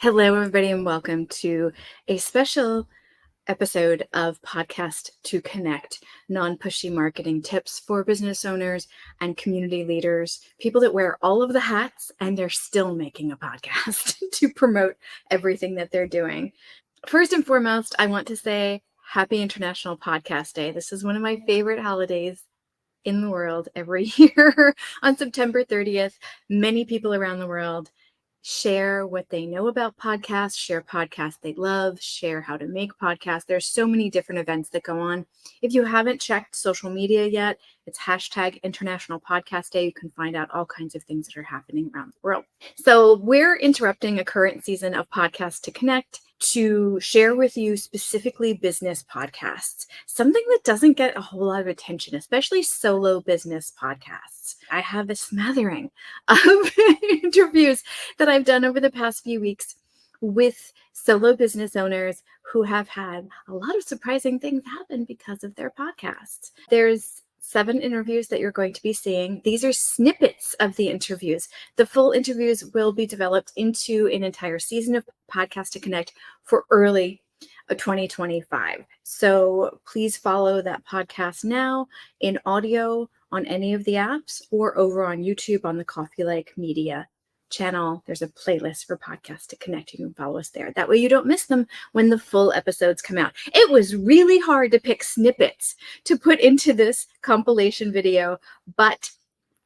Hello, everybody, and welcome to a special episode of Podcast to Connect, non-pushy marketing tips for business owners and community leaders, people that wear all of the hats and they're still making a podcast to promote everything that they're doing. First and foremost, I want to say Happy International Podcast Day. This is one of my favorite holidays in the world every year. On September 30th, many people around the world share what they know about podcasts, share podcasts they love, share how to make podcasts. There's so many different events that go on. If you haven't checked social media yet, it's hashtag International Podcast Day. You can find out all kinds of things that are happening around the world. So we're interrupting a current season of Podcasts to Connect to share with you specifically business podcasts, something that doesn't get a whole lot of attention, especially solo business podcasts. I have a smattering of interviews that I've done over the past few weeks with solo business owners who have had a lot of surprising things happen because of their podcasts. There's 7 interviews that you're going to be seeing. These are snippets of the interviews. The full interviews will be developed into an entire season of Podcast to Connect for early 2025. So please follow that podcast now in audio on any of the apps or over on YouTube on the Coffee Like Media channel. There's a playlist for Podcast to Connect. You can follow us there. That way you don't miss them when the full episodes come out. It was really hard to pick snippets to put into this compilation video, but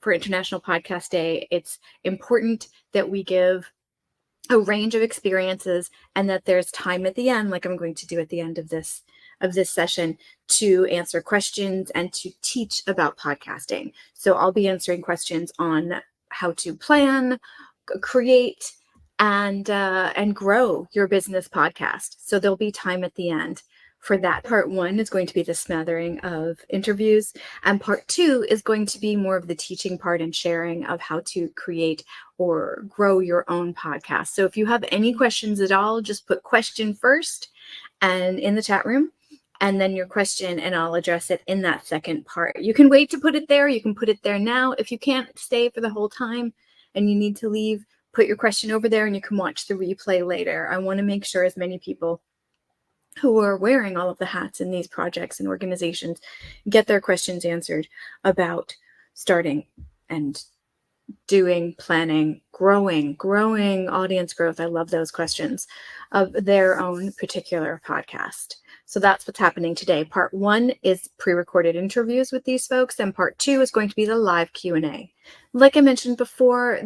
for International Podcast Day, it's important that we give a range of experiences and that there's time at the end, like I'm going to do at the end of this session, to answer questions and to teach about podcasting. So I'll be answering questions on how to plan, create, and grow your business podcast. So there'll be time at the end for that. Part 1 is going to be the smattering of interviews, and part 2 is going to be more of the teaching part and sharing of how to create or grow your own podcast. So if you have any questions at all, just put question first and in the chat room, and then your question, and I'll address it in that second part. You can wait to put it there. You can put it there now. If you can't stay for the whole time and you need to leave, put your question over there and you can watch the replay later. I want to make sure as many people who are wearing all of the hats in these projects and organizations get their questions answered about starting and doing, planning, growing audience growth. I love those questions of their own particular podcast. So that's what's happening today. Part 1 is pre-recorded interviews with these folks, and part 2 is going to be the live Q&A. Like I mentioned before,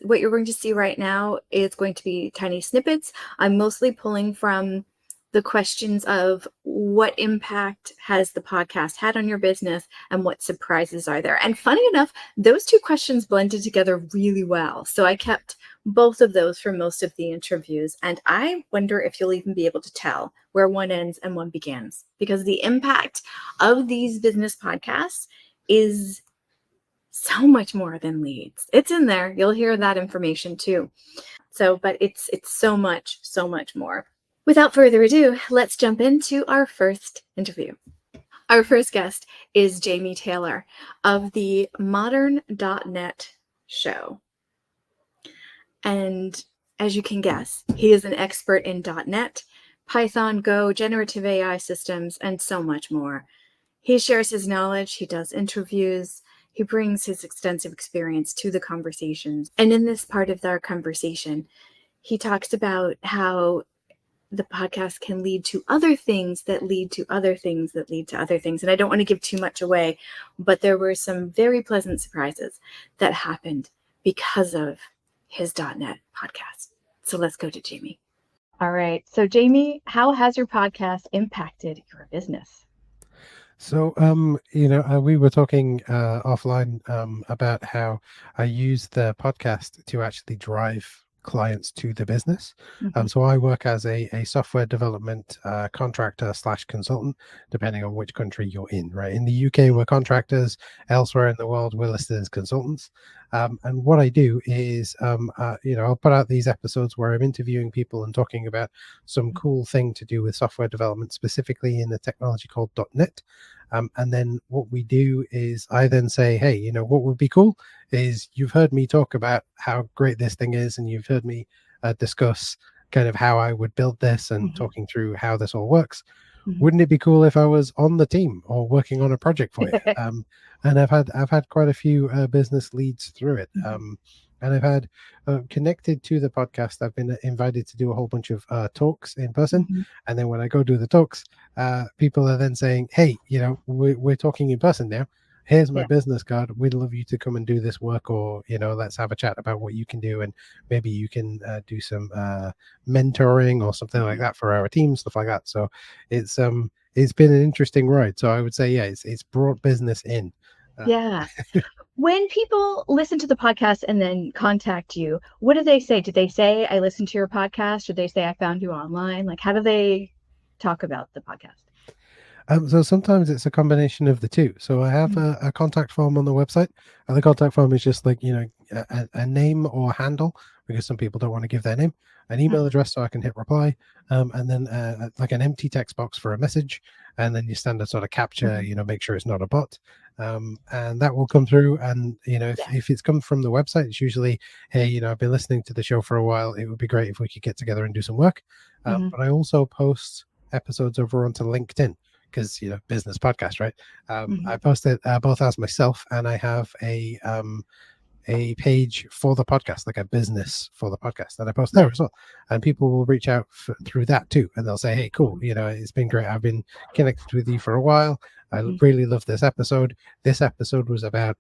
what you're going to see right now is going to be tiny snippets. I'm mostly pulling from the questions of what impact has the podcast had on your business and what surprises are there. And funny enough, those 2 questions blended together really well. So I kept both of those for most of the interviews. And I wonder if you'll even be able to tell where one ends and one begins, because the impact of these business podcasts is so much more than leads. It's in there. You'll hear that information too. So, but it's so much more. Without further ado, let's jump into our first interview. Our first guest is Jamie Taylor of the Modern.net show. And as you can guess, he is an expert in .net, Python, Go, generative AI systems, and so much more. He shares his knowledge, he does interviews, he brings his extensive experience to the conversations. And in this part of our conversation, he talks about how the podcast can lead to other things that lead to other things that lead to other things. And I don't want to give too much away, but there were some very pleasant surprises that happened because of his .net podcast. So let's go to Jamie. All right. So Jamie, how has your podcast impacted your business? So, we were talking offline about how I use the podcast to actually drive clients to the business. So I work as a software development contractor / consultant, depending on which country you're in, right? In the UK, we're contractors. Elsewhere in the world, we're listed as consultants. And what I do is, I'll put out these episodes where I'm interviewing people and talking about some cool thing to do with software development, specifically in the technology called .NET. And then what we do is I then say, hey, what would be cool is you've heard me talk about how great this thing is, and you've heard me discuss kind of how I would build this and Mhm. talking through how this all works. Mhm. Wouldn't it be cool if I was on the team or working on a project for you? And I've had quite a few business leads through it. Mhm. And I've had connected to the podcast. I've been invited to do a whole bunch of talks in person, Mhm. and then when I go do the talks, people are then saying, "Hey, we're talking in person now. Here's my Yeah. business card. We'd love you to come and do this work, or let's have a chat about what you can do, and maybe you can do some mentoring or something like Mhm. that for our team, stuff like that." So it's been an interesting ride. So I would say, yeah, it's brought business in. Uh, Yeah. When people listen to the podcast and then contact you, what do they say? Do they say, "I listened to your podcast," or they say, "I found you online"? Like, how do they talk about the podcast? So sometimes it's a combination of the two. So I have Mhm. a contact form on the website, and the contact form is just like a name or handle, because some people don't want to give their name, an email Mhm. address so I can hit reply, and then like an empty text box for a message, and then your standard sort of capture. Mhm. Make sure it's not a bot, and that will come through. And Yeah. if it's come from the website, it's usually, hey, I've been listening to the show for a while. It would be great if we could get together and do some work. Mhm. But I also post episodes over onto LinkedIn, because business podcast, right? I Mhm. posted both as myself, and I have a page for the podcast, like a business for the podcast that I post there Yeah. as well. And people will reach out through that too. And they'll say, hey, cool, Mhm. it's been great. I've been connected with you for a while. I Mhm. really love this episode. This episode was about,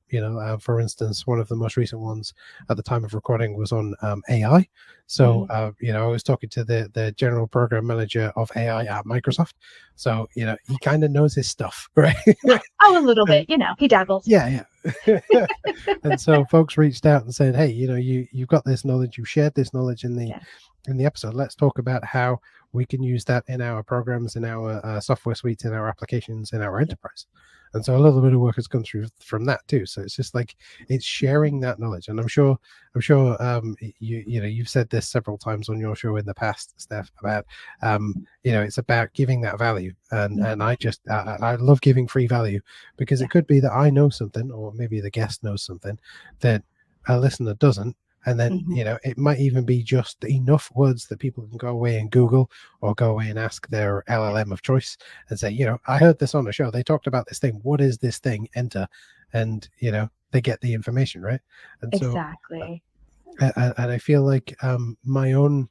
for instance, one of the most recent ones at the time of recording was on AI. So, Mhm. I was talking to the general program manager of AI at Microsoft. So, he kind of knows his stuff, right? Oh, a little bit, And he dabbles. yeah, yeah. And so folks reached out and said, "Hey, you've got this knowledge. You shared this knowledge Yeah. in the episode. Let's talk about how we can use that in our programs, in our software suites, in our applications, in our Yeah. enterprise." And so a little bit of work has come through from that too. So it's just like it's Mhm. sharing that knowledge. And I'm sure you've said this several times on your show in the past, Steph, about it's about giving that value. And Mhm. I love giving free value, because Yeah. it could be that I know something, or maybe the guest knows something that a listener doesn't. And then, Mhm. it might even be just enough words that people can go away and Google, or go away and ask their Yeah. LLM of choice and say, I heard this on a show. They talked about this thing. What is this thing? Enter. And, they get the information, right? And so, Exactly. and I feel like my own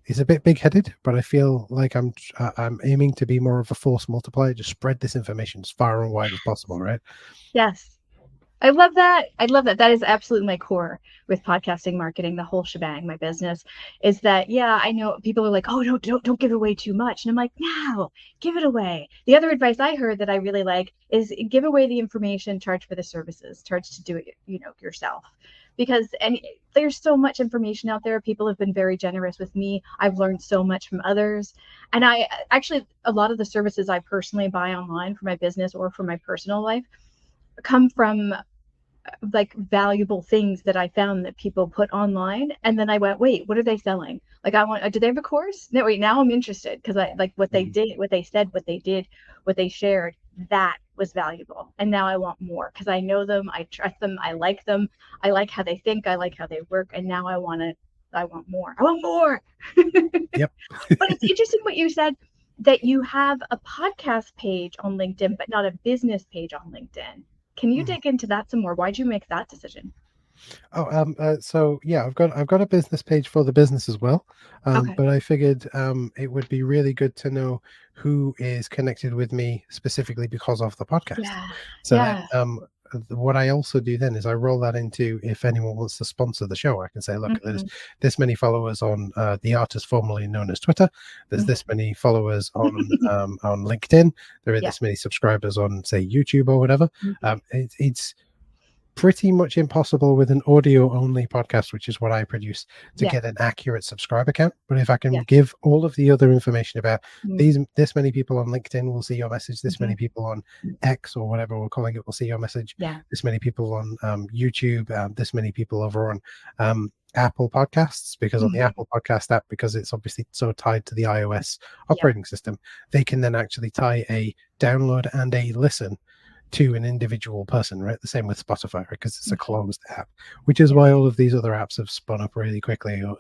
is a bit big-headed, but I feel like I'm aiming to be more of a force multiplier, just spread this information as far and wide as possible, right? Yes. I love that. I love that. That is absolutely my core with podcasting, marketing, the whole shebang. My business is that, yeah, I know people are like, oh, don't give away too much. And I'm like, no, give it away. The other advice I heard that I really like is give away the information, charge for the services, charge to do it, yourself. Because there's so much information out there. People have been very generous with me. I've learned so much from others. And I actually, a lot of the services I personally buy online for my business or for my personal life come from like valuable things that I found that people put online. And then I went, wait, what are they selling? Like, I want, do they have a course? No, wait, now I'm interested because I like what they Mhm. did, what they said, what they did, what they shared. That was valuable. And now I want more because I know them, I trust them, I like how they think, I like how they work. And now I want more. I want more. Yep. But it's interesting what you said that you have a podcast page on LinkedIn, but not a business page on LinkedIn. Can you Mhm. dig into that some more? Why'd you make that decision? Oh, so yeah, I've got a business page for the business as well, Okay. but I figured it would be really good to know who is connected with me specifically because of the podcast. Yeah. So then, Yeah. what I also do then is I roll that into, if anyone wants to sponsor the show, I can say, look, there's Mhm. this many followers on the artist formerly known as Twitter. There's Mhm. this many followers on LinkedIn. There are Yeah. this many subscribers on, say, YouTube or whatever. Mhm. It's pretty much impossible with an audio only podcast, which is what I produce, to Yeah. get an accurate subscriber count. But if I can Yeah. give all of the other information about Mhm. this many people on LinkedIn will see your message, this Mhm. many people on X or whatever we're calling it will see your message, Yeah. this many people on YouTube, this many people over on Apple Podcasts, because on the Mhm. Apple Podcast app, because it's obviously so tied to the iOS Yeah. operating system, they can then actually tie a download and a listen to an individual person, right? The same with Spotify, because it's a closed app, which is why all of these other apps have spun up really quickly, over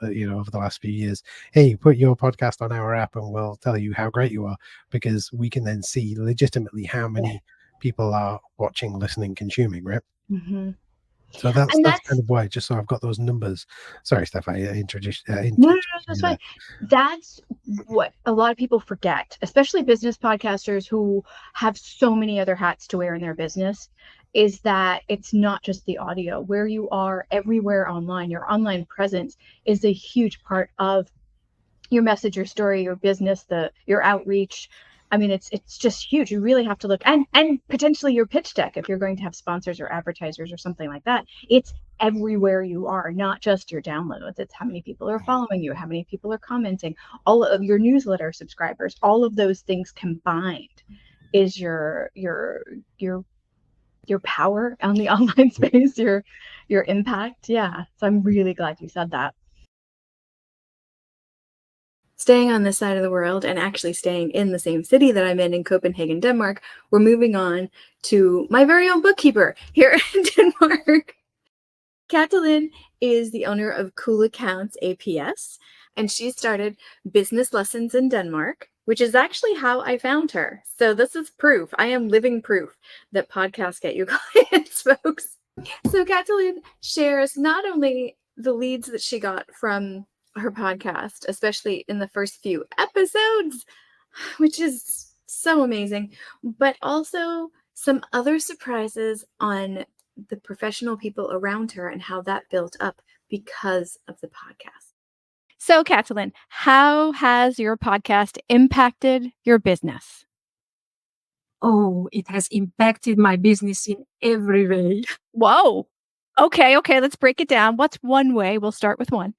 the last few years. Hey, put your podcast on our app and we'll tell you how great you are, because we can then see legitimately how many people are watching, listening, consuming, right? Mm-hmm. So that's And kind of why, just so I've got those numbers. Sorry, Steph, I no, interrupted that's you fine. there. That's what a lot of people forget, especially business podcasters who have so many other hats to wear in their business, is that it's not just the audio. Where you are everywhere online, your online presence is a huge part of your message, your story, your business, your outreach. I mean, it's just huge. You really have to look, and potentially your pitch deck if you're going to have sponsors or advertisers or something like that. It's everywhere you are, not just your downloads. It's how many people are following you, how many people are commenting, all of your newsletter subscribers, all of those things combined is your power on the online space, your impact. Yeah. So I'm really glad you said that. Staying on this side of the world and actually staying in the same city that I'm in Copenhagen, Denmark, we're moving on to my very own bookkeeper here in Denmark. Katalin is the owner of Cool Accounts APS, and she started Business Lessons in Denmark, which is actually how I found her. So this is proof. I am living proof that podcasts get you clients, folks. So Katalin shares not only the leads that she got from her podcast, especially in the first few episodes, which is so amazing, but also some other surprises on the professional people around her and how that built up because of the podcast. So, Katalin, how has your podcast impacted your business? Oh, it has impacted my business in every way. Whoa. Okay, let's break it down. What's one way? We'll start with one.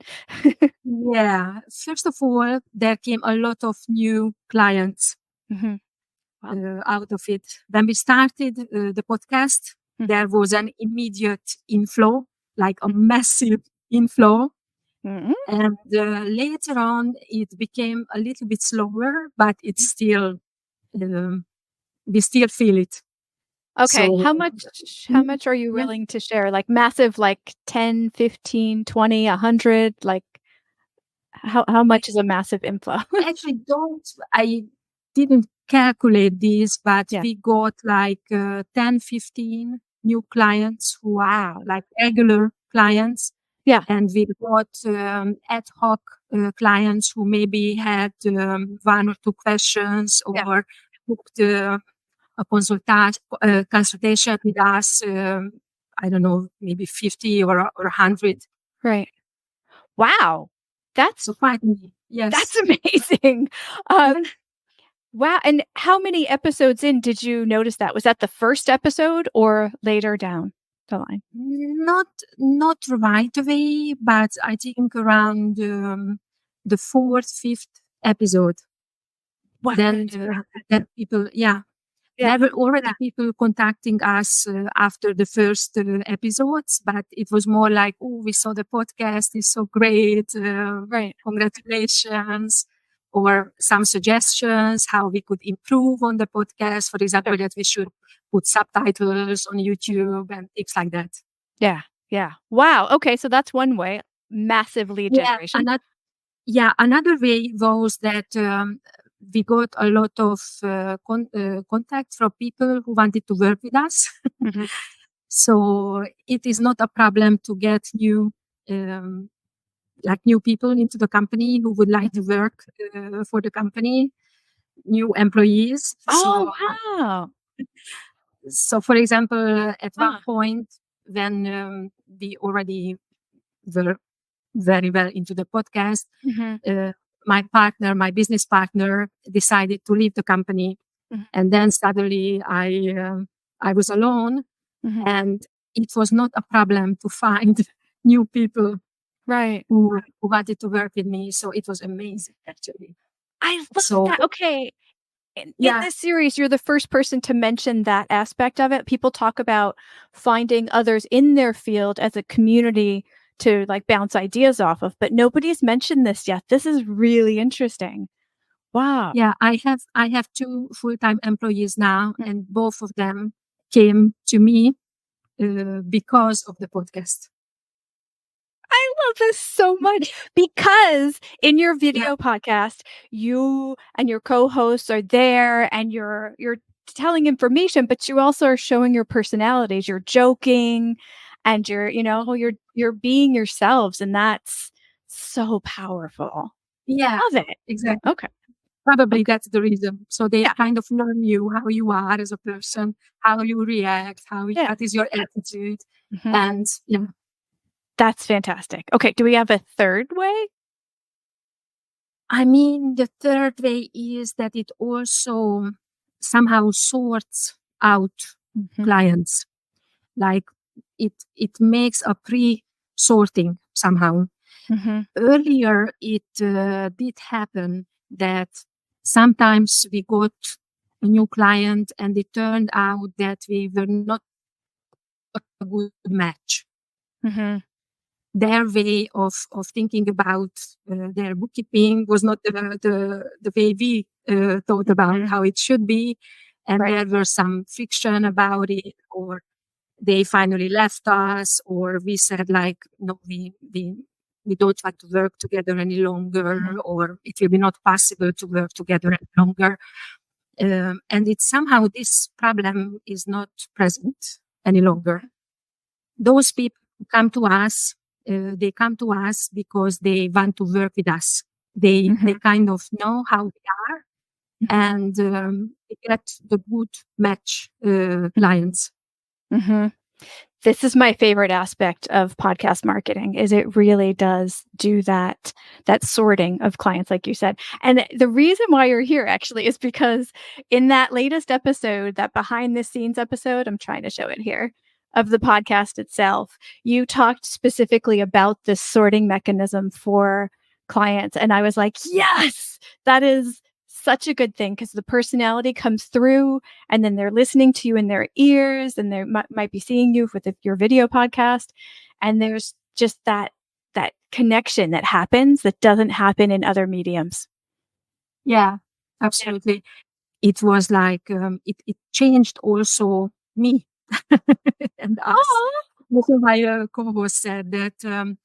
Yeah. First of all, there came a lot of new clients out of it. When we started the podcast, there was an immediate inflow, like a massive inflow. And later on, it became a little bit slower, but it's still, we still feel it. Okay. So, How much are you willing to share? Like massive, like 10, 15, 20, 100, like how much is a massive inflow? Actually, I didn't calculate this, but we got like 10, 15 new clients who are like regular clients. Yeah. And we got ad hoc clients who maybe had one or two questions or booked a consultation with us, I don't know, maybe 50 or 100. Right. Wow. That's so quite many. Yes. That's amazing. Wow. And how many episodes in did you notice that? Was that the first episode or later down the line? Not right away, but I think around the fourth, fifth episode. Wow. Then people, there were already people contacting us after the first episodes, but it was more like, oh, we saw the podcast, it's so great, Right. Congratulations, or some suggestions how we could improve on the podcast. For example, that we should put subtitles on YouTube and things like that. Yeah. Wow. Okay. So that's one way. Massive lead generation. Another way was that we got a lot of contact from people who wanted to work with us. So it is not a problem to get new people into the company who would like to work for the company, new employees. Oh, wow. So, for example, at one point when we already were very well into the podcast, my business partner decided to leave the company. And then suddenly I was alone, and it was not a problem to find new people who wanted to work with me. So it was amazing, actually. I love that. Okay. In this series, you're the first person to mention that aspect of it. People talk about finding others in their field as a community to like bounce ideas off of, but nobody's mentioned this yet. This is really interesting. Wow. Yeah, I have 2 full-time employees now, and both of them came to me because of the podcast. I love this so much because in your video podcast, you and your co-hosts are there and you're telling information, but you also are showing your personalities. You're joking and you're being yourselves, and that's so powerful. Yeah, Love it. exactly. Okay. Probably that's the reason. So they kind of learn you, how you are as a person, how you react, what is your attitude. Mm-hmm. And yeah. That's fantastic. Okay. Do we have a third way? I mean, the third way is that it also somehow sorts out clients. Like it makes a pre-sorting somehow. Earlier, it did happen that sometimes we got a new client and it turned out that we were not a good match. Their way of thinking about their bookkeeping was not the way we thought about how it should be. And there were some friction about it, or they finally left us, or we said like, no, we don't want to work together any longer, or it will be not possible to work together any longer. And it's somehow this problem is not present any longer. Those people come to us. They come to us because they want to work with us. They kind of know how we are, and they get the good match clients. This is my favorite aspect of podcast marketing, is it really does do that sorting of clients, like you said. And the reason why you're here actually is because in that latest episode, that behind the scenes episode, I'm trying to show it here, of the podcast itself, you talked specifically about this sorting mechanism for clients. And I was like, yes, that is such a good thing, because the personality comes through and then they're listening to you in their ears, and they might be seeing you with your video podcast. And there's just that connection that happens that doesn't happen in other mediums. Yeah, absolutely. It was like, it changed also me and us. Also, my co-host said that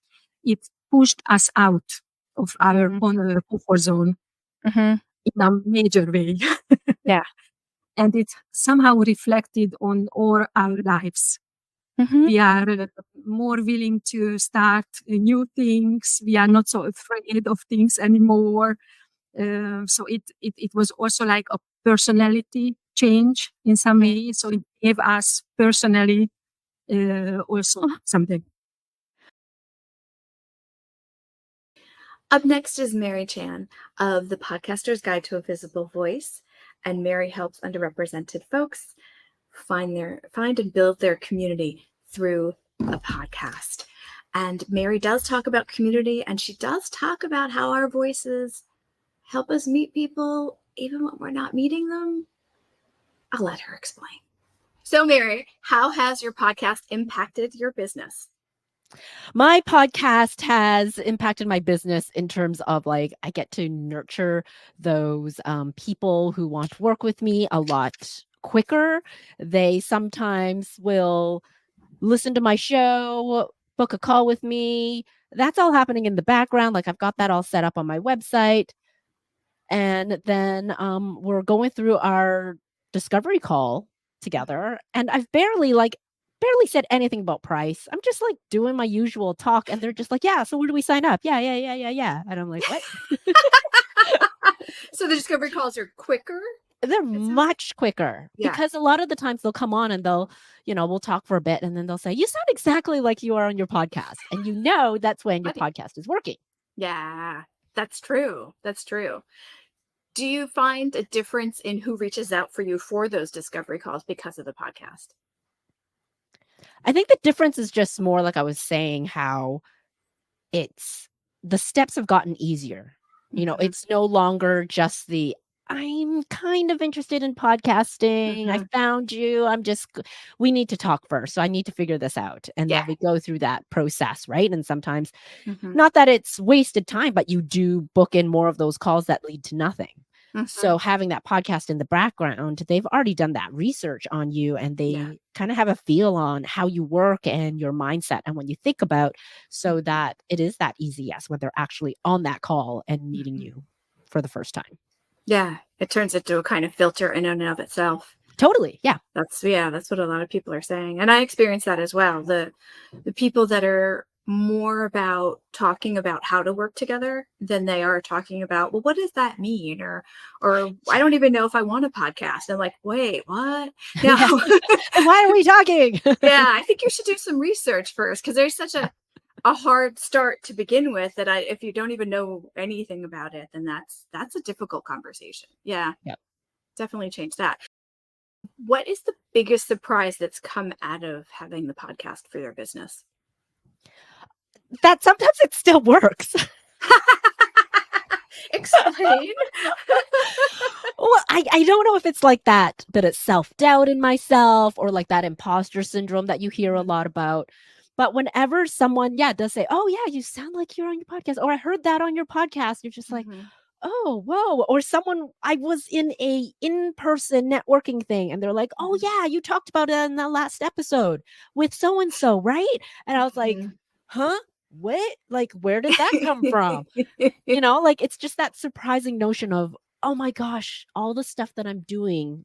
it pushed us out of our own comfort zone in a major way. Yeah. And it somehow reflected on all our lives. We are more willing to start new things. We are not so afraid of things anymore. So it was also like a personality change in some way. So it gave us personally also something. Up next is Mary Chan of the Podcaster's Guide to a Visible Voice, and Mary helps underrepresented folks find and build their community through a podcast. And Mary does talk about community, and she does talk about how our voices help us meet people even when we're not meeting them. I'll let her explain. So, Mary, how has your podcast impacted your business? My podcast has impacted my business in terms of, like, I get to nurture those people who want to work with me a lot quicker. They sometimes will listen to my show, book a call with me. That's all happening in the background. Like, I've got that all set up on my website. And then we're going through our discovery call together. And I've barely said anything about price. I'm just like doing my usual talk, and they're just like, yeah, so where do we sign up? Yeah. And I'm like, what? So the discovery calls are quicker? They're much quicker, because a lot of the times they'll come on and we'll talk for a bit, and then they'll say, you sound exactly like you are on your podcast. And that's when your podcast is working. Yeah, that's true. That's true. Do you find a difference in who reaches out for you for those discovery calls because of the podcast? I think the difference is just more, like I was saying, how the steps have gotten easier. It's no longer just I'm kind of interested in podcasting. I found you. We need to talk first. So I need to figure this out. And then we go through that process, right? And sometimes, not that it's wasted time, but you do book in more of those calls that lead to nothing. So having that podcast in the background, they've already done that research on you, and they kind of have a feel on how you work and your mindset and what you think about, so that it is that easy yes when they're actually on that call and meeting you for the first time. Yeah, it turns into a kind of filter in and of itself. Totally. Yeah. That's what a lot of people are saying. And I experience that as well. The people that are more about talking about how to work together than they are talking about, well, what does that mean? Or I don't even know if I want a podcast. I'm like, wait, what? No. And why are we talking? Yeah, I think you should do some research first, because there's such a hard start to begin with that if you don't even know anything about it, then that's a difficult conversation. Yeah. Yep. Definitely change that. What is the biggest surprise that's come out of having the podcast for your business? That sometimes it still works. Explain. Well, I don't know if it's like that, but it's self-doubt in myself, or like that imposter syndrome that you hear a lot about. But whenever someone, does say, oh, yeah, you sound like you're on your podcast, or I heard that on your podcast, you're just like, oh, whoa. Or someone, I was in a in-person networking thing, and they're like, oh, yeah, you talked about it in the last episode with so-and-so, right? And I was like, huh? What? Like, where did that come from? Like, it's just that surprising notion of, oh my gosh, all the stuff that I'm doing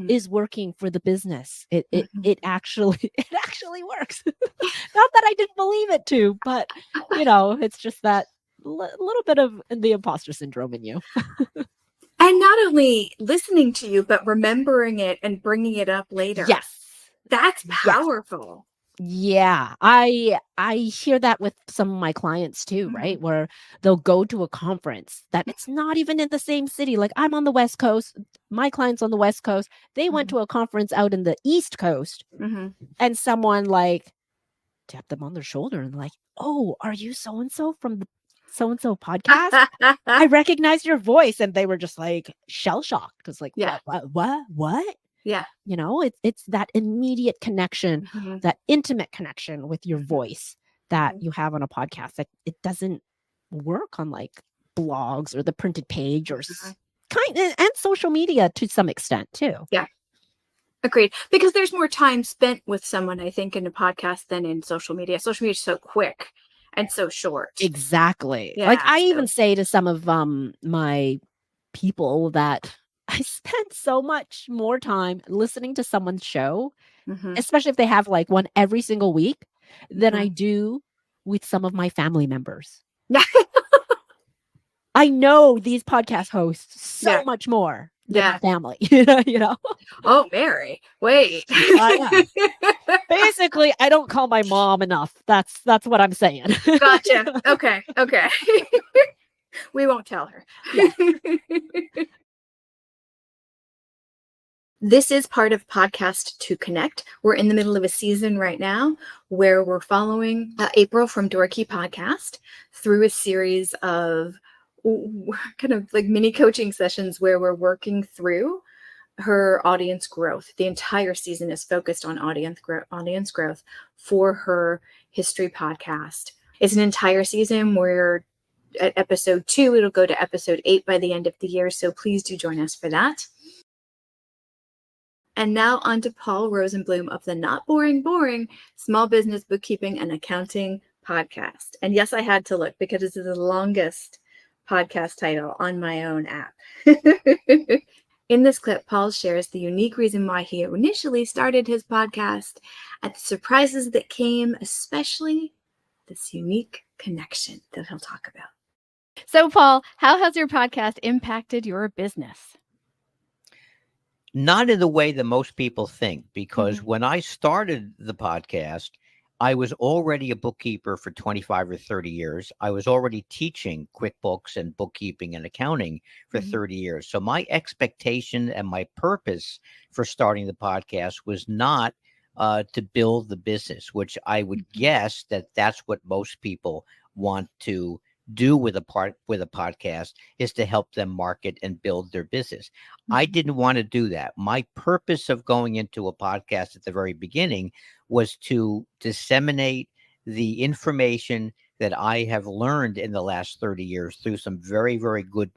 is working for the business. It actually works. Not that I didn't believe it to, but it's just that little bit of the imposter syndrome in you. And not only listening to you, but remembering it and bringing it up later. Yes. That's powerful. Yeah, I hear that with some of my clients too, right? Where they'll go to a conference that it's not even in the same city. Like, I'm on the West Coast, my clients on the West Coast, they went to a conference out in the East Coast, and someone like tapped them on their shoulder and like, oh, are you so-and-so from the so-and-so podcast? I recognize your voice. And they were just like shell-shocked, because like, what? Yeah. It's that immediate connection, that intimate connection with your voice that you have on a podcast. That it doesn't work on like blogs or the printed page or and social media to some extent too. Yeah. Agreed. Because there's more time spent with someone, I think, in a podcast than in social media. Social media is so quick and so short. Exactly. Yeah, like I even say to some of my people that I spend so much more time listening to someone's show, especially if they have like one every single week, than I do with some of my family members. I know these podcast hosts so much more than my family. you know? Oh, Mary, wait. Basically, I don't call my mom enough. That's what I'm saying. Gotcha. Okay. We won't tell her. Yeah. This is part of Podcast to Connect. We're in the middle of a season right now where we're following April from Doorkey Podcast through a series of kind of like mini coaching sessions where we're working through her audience growth. The entire season is focused on audience growth for her history podcast. It's an entire season. We're at episode 2. It'll go to episode 8 by the end of the year. So please do join us for that. And now on to Paul Rosenblum of the Not Boring Small Business Bookkeeping and Accounting Podcast. And yes, I had to look because this is the longest podcast title on my own app. In this clip, Paul shares the unique reason why he initially started his podcast and the surprises that came, especially this unique connection that he'll talk about. So, Paul, how has your podcast impacted your business? Not in the way that most people think, because when I started the podcast, I was already a bookkeeper for 25 or 30 years. I was already teaching QuickBooks and bookkeeping and accounting for 30 years. So my expectation and my purpose for starting the podcast was not to build the business, which I would guess that that's what most people want to do with a podcast, is to help them market and build their business. I didn't want to do that. My purpose of going into a podcast at the very beginning was to disseminate the information that I have learned in the last 30 years through some very, very good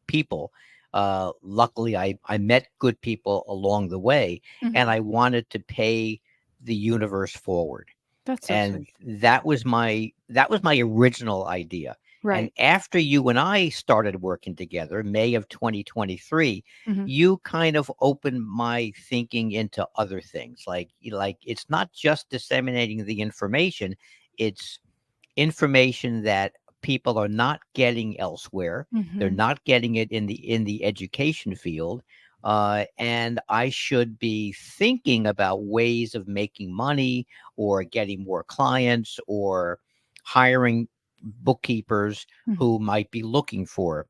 people Luckily, I met good people along the way, and I wanted to pay the universe forward. That's so And sweet. that was my original idea. And Right. after you and I started working together, May of 2023, Mhm. you kind of opened my thinking into other things. Like it's not just disseminating the information, it's information that people are not getting elsewhere. They're Mhm. not getting it in the education field. And I should be thinking about ways of making money or getting more clients or hiring bookkeepers Mhm. who might be looking for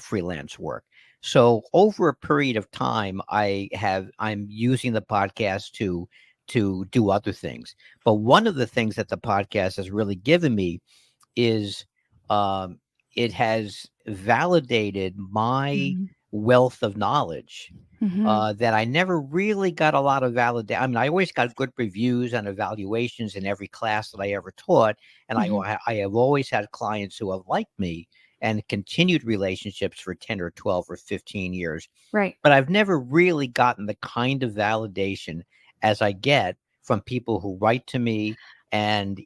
freelance work. So over a period of time, I'm using the podcast to do other things. But one of the things that the podcast has really given me is um, it has validated my Mhm. wealth of knowledge Mhm. that I never really got a lot of validation. I mean, I always got good reviews and evaluations in every class that I ever taught, and Mhm. I have always had clients who have liked me and continued relationships for 10 or 12 or 15 years. Right. But I've never really gotten the kind of validation as I get from people who write to me and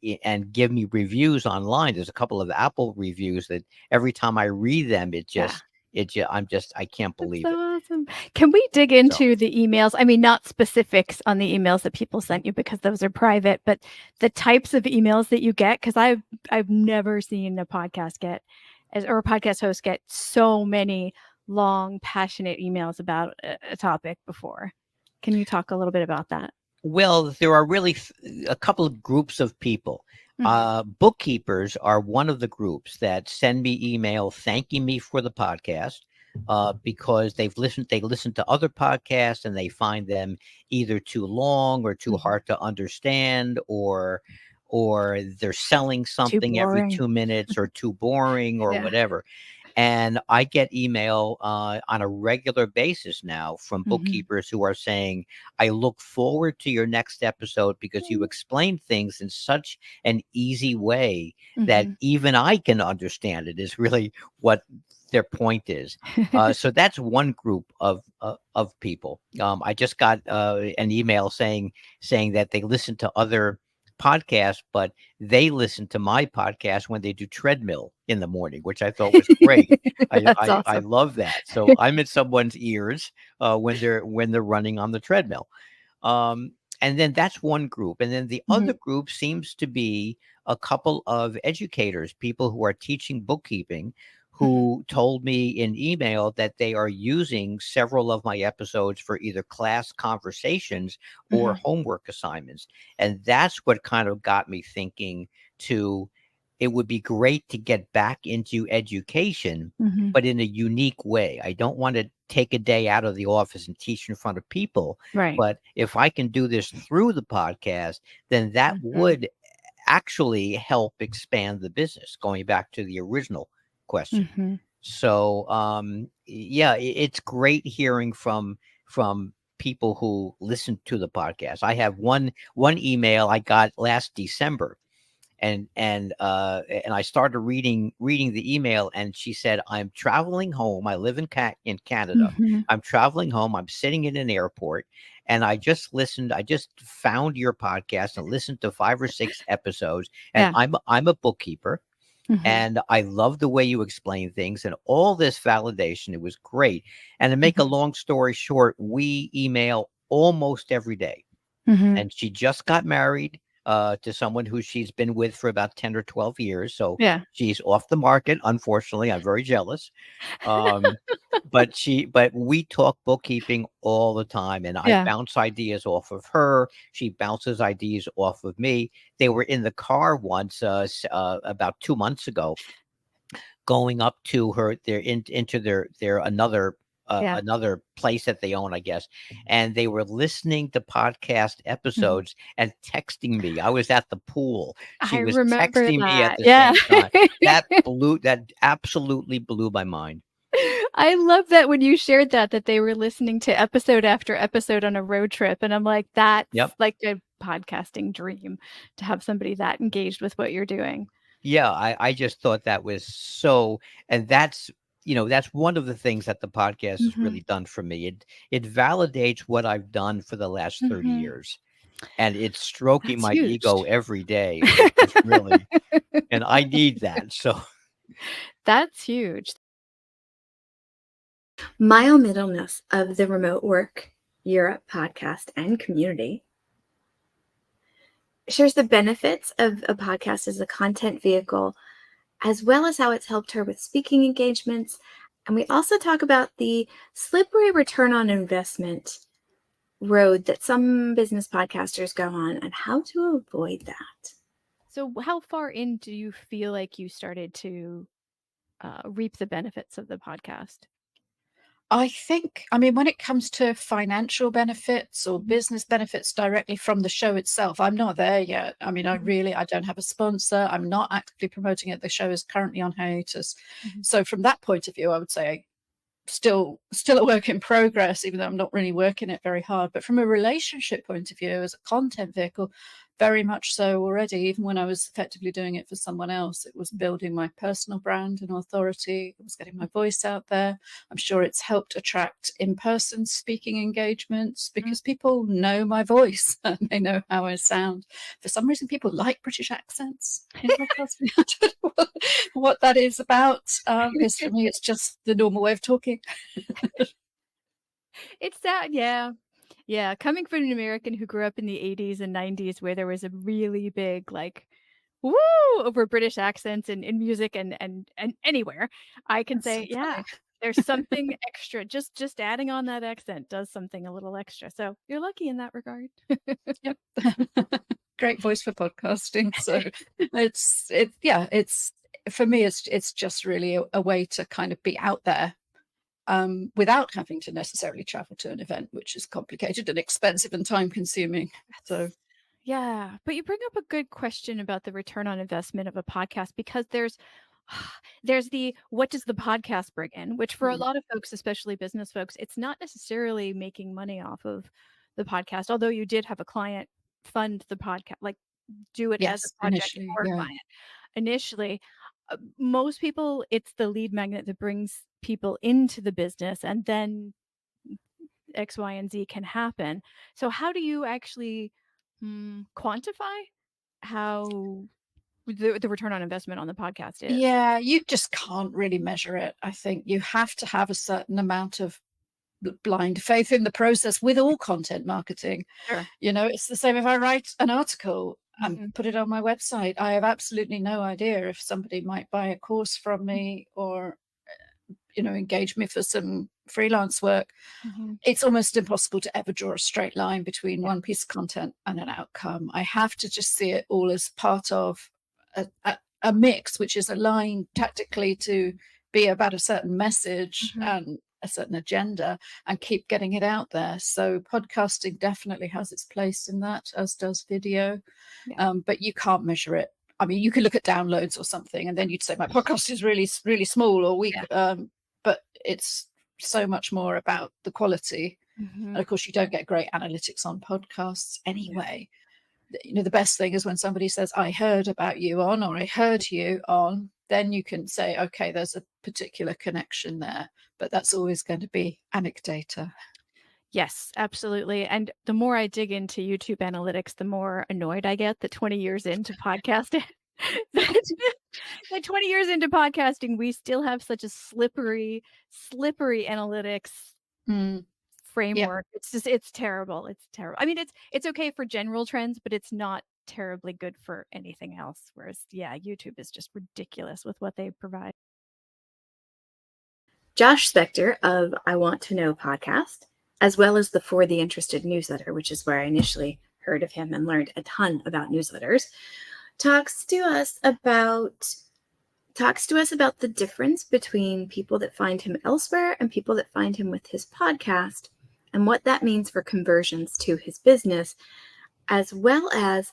give me reviews online. There's a couple of Apple reviews that every time I read them, Yeah. I can't That's believe so it. awesome. Can we dig So, into the emails? I mean, not specifics on the emails that people sent you because those are private, but the types of emails that you get, because I've never seen a podcast get or a podcast host get so many long, passionate emails about a topic before. Can you talk a little bit about that? well, there are really a couple of groups of people. Mhm. Bookkeepers are one of the groups that send me email thanking me for the podcast because they listen to other podcasts and they find them either too long or too Mhm. hard to understand, or they're selling Too something every boring. 2 minutes or too boring or Yeah. whatever. And I get email on a regular basis now from Mhm. bookkeepers who are saying, I look forward to your next episode because you explain things in such an easy way that Mhm. even I can understand it, is really what their point is. So that's one group of people. I just got an email saying that they listen to other podcasts, but they listen to my podcast when they do treadmill in the morning, which I thought was great. That's I awesome. love that. So I'm in someone's ears when they're running on the treadmill. Um, and then that's one group. And then the other Mhm. group seems to be a couple of educators, people who are teaching bookkeeping, Mhm. who told me in email that they are using several of my episodes for either class conversations or Mhm. homework assignments. And that's what kind of got me thinking to it would be great to get back into education, Mhm. but in a unique way. I don't want to take a day out of the office and teach in front of people. Right. But if I can do this through the podcast, then that Mhm. would actually help expand the business, going back to the original question. Mhm. So yeah, it's great hearing from people who listen to the podcast. I have one email I got last December, and I started reading the email, and she said, I'm traveling home. I live in Canada. Mhm. I'm traveling home. I'm sitting in an airport, and I just found your podcast and listened to 5 or 6 episodes, and Yeah. I'm a bookkeeper, Mhm. and I love the way you explain things and all this validation. It was great. And to make a Mhm. long story short, we email almost every day, Mhm. and she just got married to someone who she's been with for about 10 or 12 years. So Yeah. she's off the market. Unfortunately, I'm very jealous. Um, but we talk bookkeeping all the time, and I Yeah. bounce ideas off of her. She bounces ideas off of me. They were in the car once, about 2 months ago, going up to her into their Yeah. another place that they own, I guess, and they were listening to podcast Mhm. episodes and texting me. I was at the pool. I She was remember texting me at that. the Yeah. same time. That absolutely blew my mind. I love that when you shared that they were listening to episode after episode on a road trip, and I'm like, that's Yep. like a podcasting dream to have somebody that engaged with what you're doing. Yeah, I just thought that was so, and that's one of the things that the podcast has really done for me. It validates what I've done for the last 30 years. And it's stroking That's my huge. ego every day, which is really, and I need that. So That's huge. Mile Middleness of the Remote Work Europe podcast and community shares the benefits of a podcast as a content vehicle, as well as how it's helped her with speaking engagements. And we also talk about the slippery return on investment road that some business podcasters go on and how to avoid that. So how far in do you feel like you started to reap the benefits of the podcast? I think, I mean, when it comes to financial benefits or business benefits directly from the show itself, I'm not there yet. I mean, I don't have a sponsor. I'm not actively promoting it. The show is currently on hiatus. So from that point of view, I would say still a work in progress, even though I'm not really working it very hard. But from a relationship point of view, as a content vehicle, very much so already. Even when I was effectively doing it for someone else, it was building my personal brand and authority. It was getting my voice out there. I'm sure it's helped attract in-person speaking engagements because people know my voice and they know how I sound. For some reason, people like British accents in podcasting. I don't know what that is about, because for me, it's just the normal way of talking. It's that, yeah. Yeah, coming from an American who grew up in the 80s and 90s where there was a really big, like, woo, over British accents in music and anywhere, I can That's say, so yeah, funny. there's something extra. Just adding on that accent does something a little extra. So you're lucky in that regard. Yep. Great voice for podcasting. So it's for me, it's just really a way to kind of be out there without having to necessarily travel to an event, which is complicated and expensive and time consuming. So Yeah, but you bring up a good question about the return on investment of a podcast because there's the what does the podcast bring in, which for a lot of folks, especially business folks, it's not necessarily making money off of the podcast, although you did have a client fund the podcast, like do it as yes, a project initially, for a yeah. client. Initially, most people, it's the lead magnet that brings people into the business, and then X, Y, and Z can happen. So how do you actually quantify how the return on investment on the podcast is? Yeah, you just can't really measure it. I think you have to have a certain amount of blind faith in the process with all content marketing. Sure. It's the same if I write an article and put it on my website. I have absolutely no idea if somebody might buy a course from me or engage me for some freelance work. It's almost impossible to ever draw a straight line between one piece of content and an outcome. I have to just see it all as part of a mix, which is aligned tactically to be about a certain message and a certain agenda and keep getting it out there. So podcasting definitely has its place in that, as does video. But you can't measure it. I mean, you could look at downloads or something and then you'd say my podcast is really, really small or weak. But it's so much more about the quality. And of course, you don't get great analytics on podcasts anyway. The best thing is when somebody says, I heard about you on, or I heard you on, then you can say, okay, there's a particular connection there. But that's always going to be anecdata. Yes, absolutely. And the more I dig into YouTube analytics, the more annoyed I get that 20 years into podcasting, that 20 years into podcasting, we still have such a slippery analytics framework. It's terrible. It's terrible. I mean, it's okay for general trends, but it's not terribly good for anything else. Whereas, yeah, YouTube is just ridiculous with what they provide. Josh Spector of I Want to Know podcast, as well as the For the Interested newsletter, which is where I initially heard of him and learned a ton about newsletters, talks to us about the difference between people that find him elsewhere and people that find him with his podcast and what that means for conversions to his business, as well as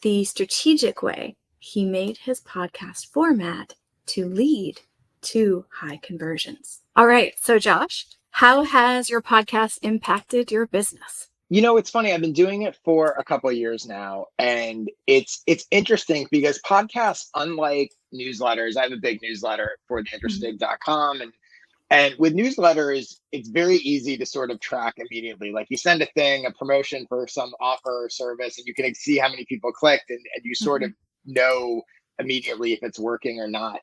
the strategic way he made his podcast format to lead to high conversions. All right. So Josh, how has your podcast impacted your business? It's funny. I've been doing it for a couple of years now, and it's interesting because podcasts, unlike newsletters. I have a big newsletter for theinterestig.com, and with newsletters, it's very easy to sort of track immediately. Like you send a promotion for some offer or service, and you can see how many people clicked, and you sort of know immediately if it's working or not.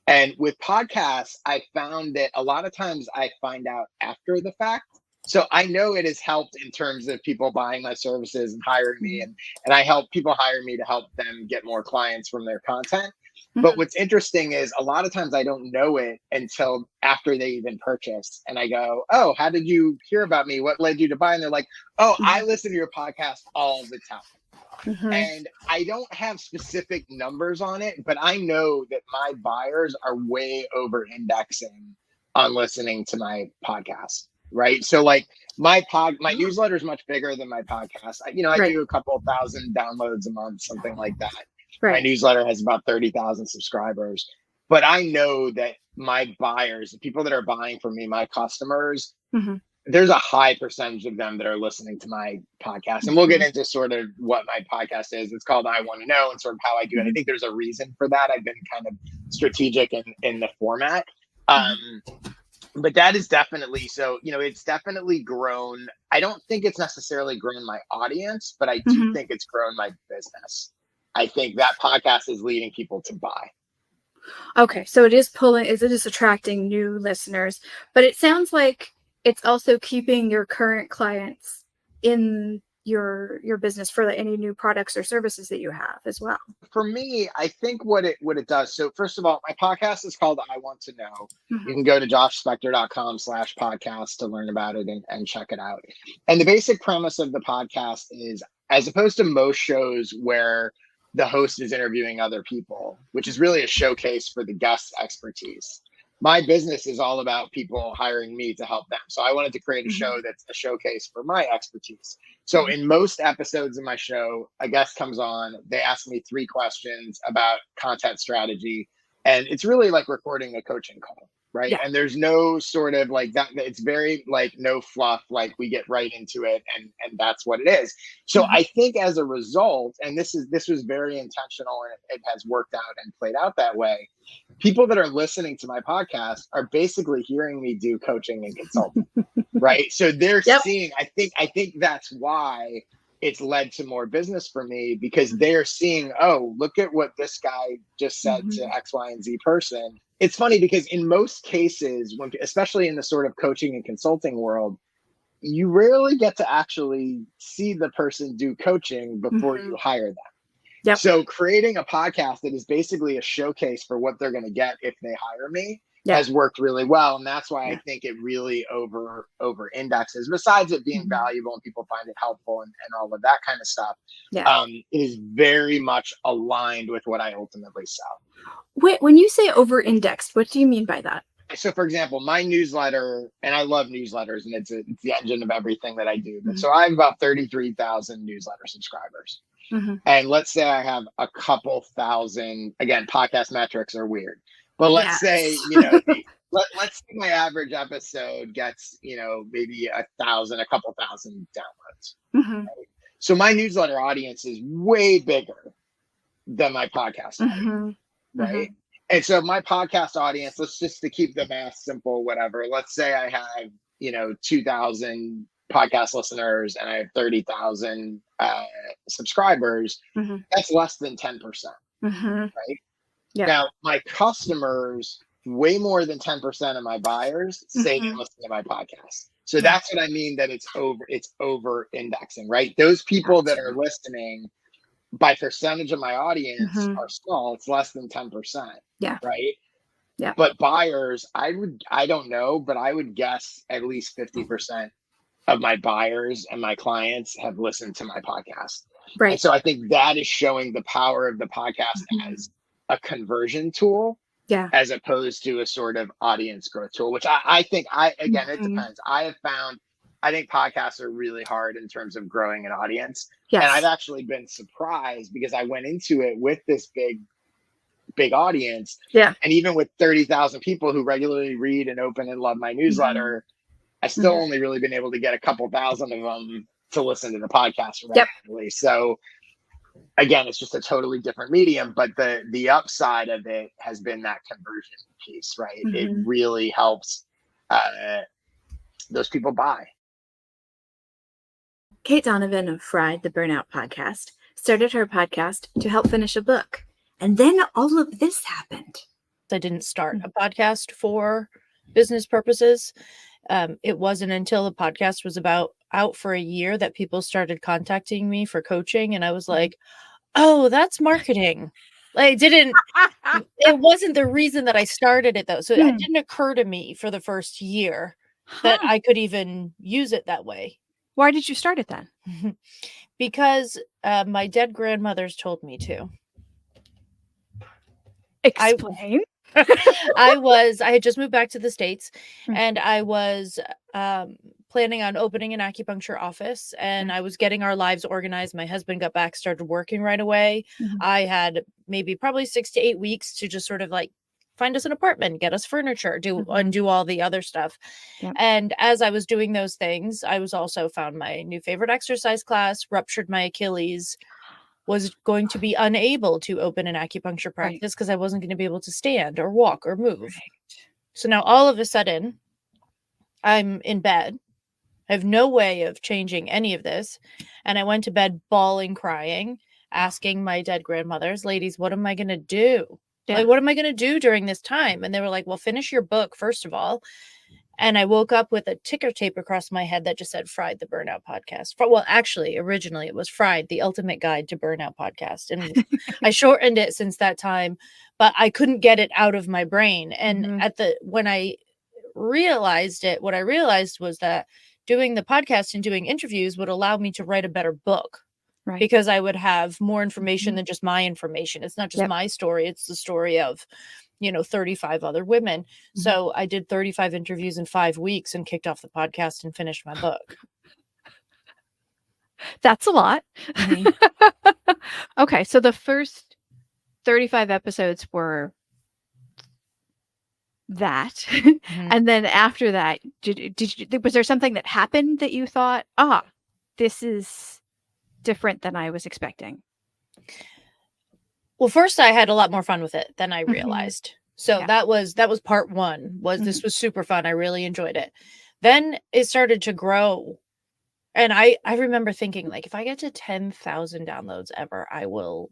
And with podcasts, I found that a lot of times I find out after the fact. So I know it has helped in terms of people buying my services and hiring me, and I help people hire me to help them get more clients from their content. But what's interesting is a lot of times I don't know it until after they even purchase. And I go, oh, how did you hear about me? What led you to buy? And they're like, oh, I listen to your podcast all the time. And I don't have specific numbers on it, but I know that my buyers are way over indexing on listening to my podcast. Right. So like my newsletter is much bigger than my podcast. I do a couple of thousand downloads a month, something like that. My newsletter has about 30,000 subscribers, but I know that my buyers, the people that are buying from me, my customers, there's a high percentage of them that are listening to my podcast. And we'll get into sort of what my podcast is. It's called I Want to Know, and sort of how I do it. I think there's a reason for that. I've been kind of strategic in the format. But that is definitely, so, it's definitely grown. I don't think it's necessarily grown my audience, but I do think it's grown my business. I think that podcast is leading people to buy. Okay, so it is attracting new listeners, but it sounds like it's also keeping your current clients in your business for any new products or services that you have as well. For me, I think what it does. So first of all, my podcast is called I Want to Know. You can go to joshspector.com/podcast to learn about it and check it out. And the basic premise of the podcast is, as opposed to most shows where the host is interviewing other people, which is really a showcase for the guest's expertise, my business is all about people hiring me to help them. So I wanted to create a show that's a showcase for my expertise. So in most episodes of my show, a guest comes on, they ask me 3 questions about content strategy, and it's really like recording a coaching call, right? Yeah. And there's no sort of like that. It's very like no fluff, like we get right into it, and that's what it is. So I think as a result, and this was very intentional, and it has worked out and played out that way, people that are listening to my podcast are basically hearing me do coaching and consulting, right? So they're seeing, I think that's why it's led to more business for me, because they're seeing, oh, look at what this guy just said to X, Y, and Z person. It's funny because in most cases, especially in the sort of coaching and consulting world, you rarely get to actually see the person do coaching before you hire them. Yep. So creating a podcast that is basically a showcase for what they're going to get if they hire me has worked really well. And that's why I think it really over indexes, besides it being valuable and people find it helpful and all of that kind of stuff. Yeah. It is very much aligned with what I ultimately sell. Wait, when you say over indexed, what do you mean by that? So for example, my newsletter, and I love newsletters, and it's the engine of everything that I do. But so I have about 33,000 newsletter subscribers. And let's say I have a couple thousand, again, podcast metrics are weird, but let's say, let's say my average episode gets, maybe a couple thousand downloads. Right? So my newsletter audience is way bigger than my podcast audience, right? And so my podcast audience, let's just to keep the math simple, whatever. Let's say I have, 2,000 podcast listeners and I have 30,000 subscribers. That's less than 10%, right? Yeah. Now, my customers, way more than 10% of my buyers say they listen to my podcast. So that's what I mean that it's over indexing, right? Those people that are listening by percentage of my audience are small. It's less than 10%. Yeah. Right. Yeah. But buyers, I don't know, but I would guess at least 50% of my buyers and my clients have listened to my podcast. Right. And so I think that is showing the power of the podcast as a conversion tool, as opposed to a sort of audience growth tool, which I think again, it depends. I think podcasts are really hard in terms of growing an audience. Yes. And I've actually been surprised because I went into it with this big audience. Yeah. And even with 30,000 people who regularly read and open and love my newsletter, I still only really been able to get a couple thousand of them to listen to the podcast regularly. Yep. So again, it's just a totally different medium, but the upside of it has been that conversion piece, right? It really helps those people buy. Kate Donovan of Fried, the Burnout Podcast, started her podcast to help finish a book. And then all of this happened. I didn't start a podcast for business purposes. It wasn't until the podcast was out for a year that people started contacting me for coaching. And I was like, oh, that's marketing. Like, it wasn't the reason that I started it though. So it didn't occur to me for the first year that I could even use it that way. Why did you start it then? Because my dead grandmothers told me to. Explain. I had just moved back to the States, and I was planning on opening an acupuncture office, and I was getting our lives organized. My husband got back, started working right away. I had probably 6 to 8 weeks to just sort of like find us an apartment, get us furniture, undo all the other stuff. Yep. And as I was doing those things, I was also found my new favorite exercise class, ruptured my Achilles, was going to be unable to open an acupuncture practice because I wasn't going to be able to stand or walk or move. Right. So now all of a sudden I'm in bed. I have no way of changing any of this. And I went to bed bawling, crying, asking my dead grandmothers, ladies, what am I going to do? Yeah. Like, what am I going to do during this time? And they were like, well, finish your book, first of all. And I woke up with a ticker tape across my head that just said Fried, the Burnout Podcast. Well, actually, originally it was Fried, the Ultimate Guide to Burnout Podcast. And I shortened it since that time, but I couldn't get it out of my brain. And when I realized it, what I realized was that doing the podcast and doing interviews would allow me to write a better book. Right. Because I would have more information than just my information. It's not just my story. It's the story of, 35 other women. So I did 35 interviews in 5 weeks and kicked off the podcast and finished my book. That's a lot. Okay. So the first 35 episodes were that. And then after that, was there something that happened that you thought, this is different than I was expecting? Well, first I had a lot more fun with it than I realized. So that was part one. This was super fun. I really enjoyed it. Then it started to grow. And I remember thinking, like, if I get to 10,000 downloads ever, I will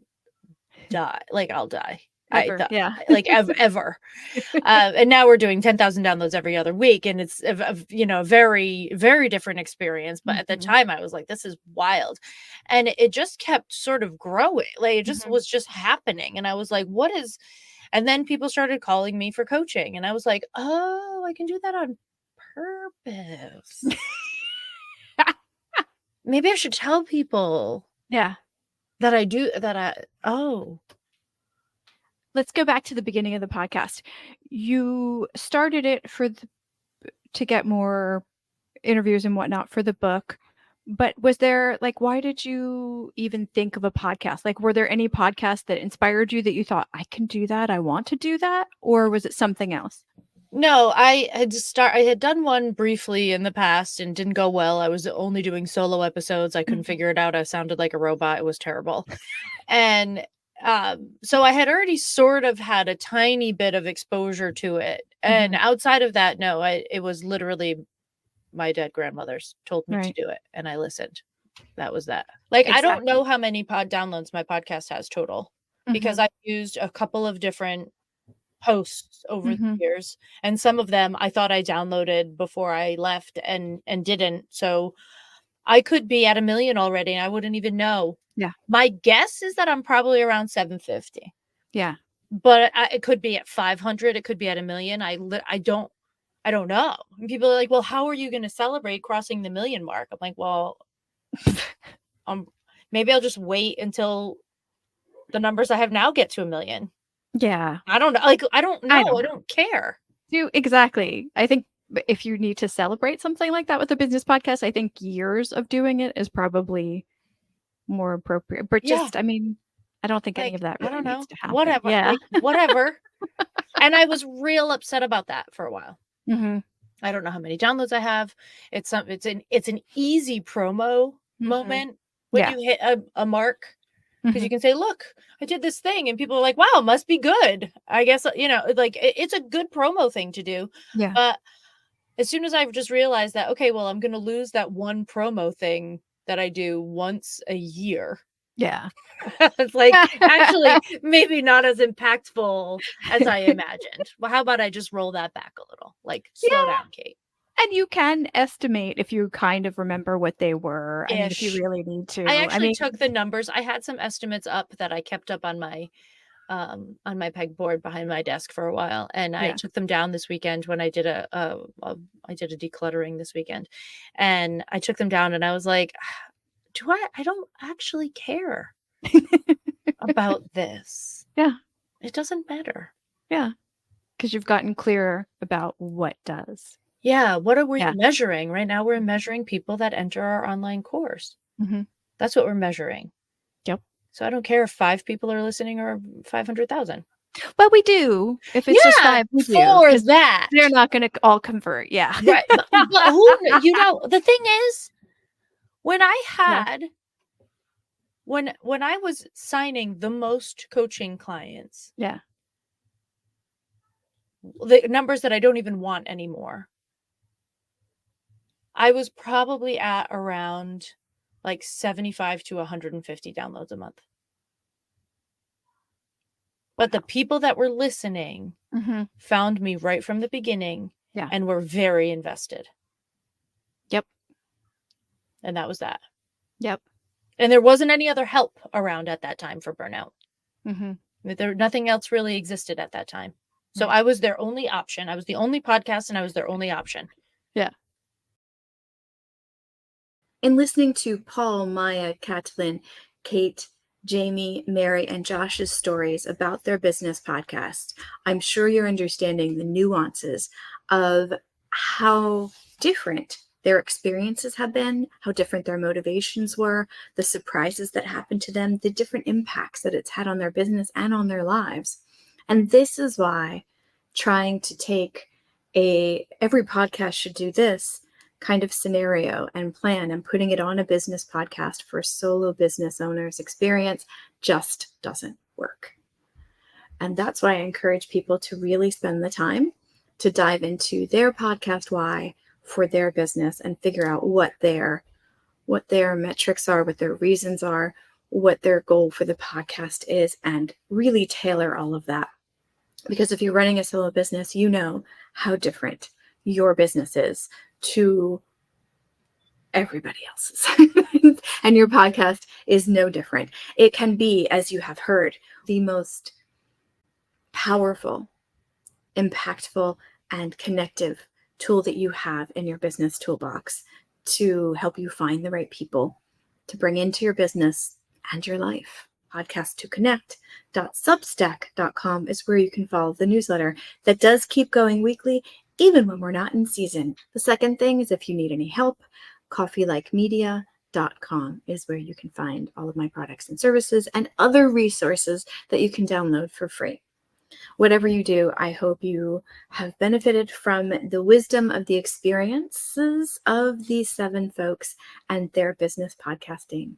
die. Like, I'll die. Ever. Ever. And now we're doing 10,000 downloads every other week. And it's a very, very different experience. But at the time I was like, this is wild. And it just kept sort of growing. Like it just was just happening. And I was like, and then people started calling me for coaching. And I was like, oh, I can do that on purpose. Maybe I should tell people. Yeah. That I do that. Let's go back to the beginning of the podcast. You started it to get more interviews and whatnot for the book. But was there why did you even think of a podcast? Like, were there any podcasts that inspired you that you thought, I can do that, I want to do that? Or was it something else? No, I had done one briefly in the past and didn't go well. I was only doing solo episodes. I couldn't figure it out. I sounded like a robot. It was terrible. And so I had already sort of had a tiny bit of exposure to it. And outside of that, no, it was literally my dead grandmothers told me to do it. And I listened. That was that. Like, exactly. I don't know how many downloads my podcast has total because I've used a couple of different posts over the years. And some of them I thought I downloaded before I left and didn't. So I could be at 1 million already and I wouldn't even know. Yeah. My guess is that I'm probably around 750. Yeah. But it could be at 500. It could be at 1 million. I don't know. And people are like, well, how are you going to celebrate crossing the 1 million mark? I'm like, well, maybe I'll just wait until the numbers I have now get to 1 million. Yeah. I don't know. Like, I don't know. I don't care. Exactly. I think if you need to celebrate something like that with a business podcast, I think years of doing it is probably more appropriate. But just, I mean, I don't think any of that really needs to happen. Whatever. Yeah. Whatever. And I was real upset about that for a while. I don't know how many downloads I have. It's an easy promo moment when you hit a mark. because you can say, look, I did this thing, and people are like, wow, must be good. I guess, like it's a good promo thing to do. Yeah. But as soon as I've just realized that, okay, well, I'm going to lose that one promo thing that I do once a year. Yeah. It's like, actually, maybe not as impactful as I imagined. Well, how about I just roll that back a little? Like, slow down, Kate. And you can estimate if you kind of remember what they were. I mean, if you Ish. really need to. I actually took the numbers. I had some estimates up that I kept up on my pegboard behind my desk for a while, and I took them down this weekend when I did a decluttering this weekend, and I took them down, and I was like, I don't actually care about this. Yeah. It doesn't matter. Yeah. Because you've gotten clearer about what does. Yeah. What are we measuring? Right now we're measuring people that enter our online course. That's what we're measuring. Yep. So I don't care if 5 people are listening or 500,000. But we do. If it's just 5, we do. For that. They're not going to all convert. Yeah. Right. But who, the thing is, when I had, when I was signing the most coaching clients, the numbers that I don't even want anymore, I was probably at around like 75 to 150 downloads a month. But the people that were listening found me right from the beginning and were very invested. Yep. And that was that. Yep. And there wasn't any other help around at that time for burnout. Nothing else really existed at that time. So I was their only option. I was the only podcast, and I was their only option. Yeah. In listening to Paul, Maya, Kathleen, Kate, Jamie, Mary, and Josh's stories about their business podcast, I'm sure you're understanding the nuances of how different their experiences have been, how different their motivations were, the surprises that happened to them, the different impacts that it's had on their business and on their lives. And this is why trying to take every podcast should do this kind of scenario and plan and putting it on a business podcast for solo business owners experience just doesn't work. And that's why I encourage people to really spend the time to dive into their podcast why for their business and figure out what their metrics are, what their reasons are, what their goal for the podcast is, and really tailor all of that. Because if you're running a solo business, you know how different your business is to everybody else's. And your podcast is no different. It can be, as you have heard, the most powerful, impactful, and connective tool that you have in your business toolbox to help you find the right people to bring into your business and your life. podcast2connect.substack.com is where you can follow the newsletter that does keep going weekly, even when we're not in season. The second thing is if you need any help, coffeelikemedia.com is where you can find all of my products and services and other resources that you can download for free. Whatever you do, I hope you have benefited from the wisdom of the experiences of these 7 folks and their business podcasting.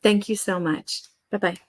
Thank you so much. Bye-bye.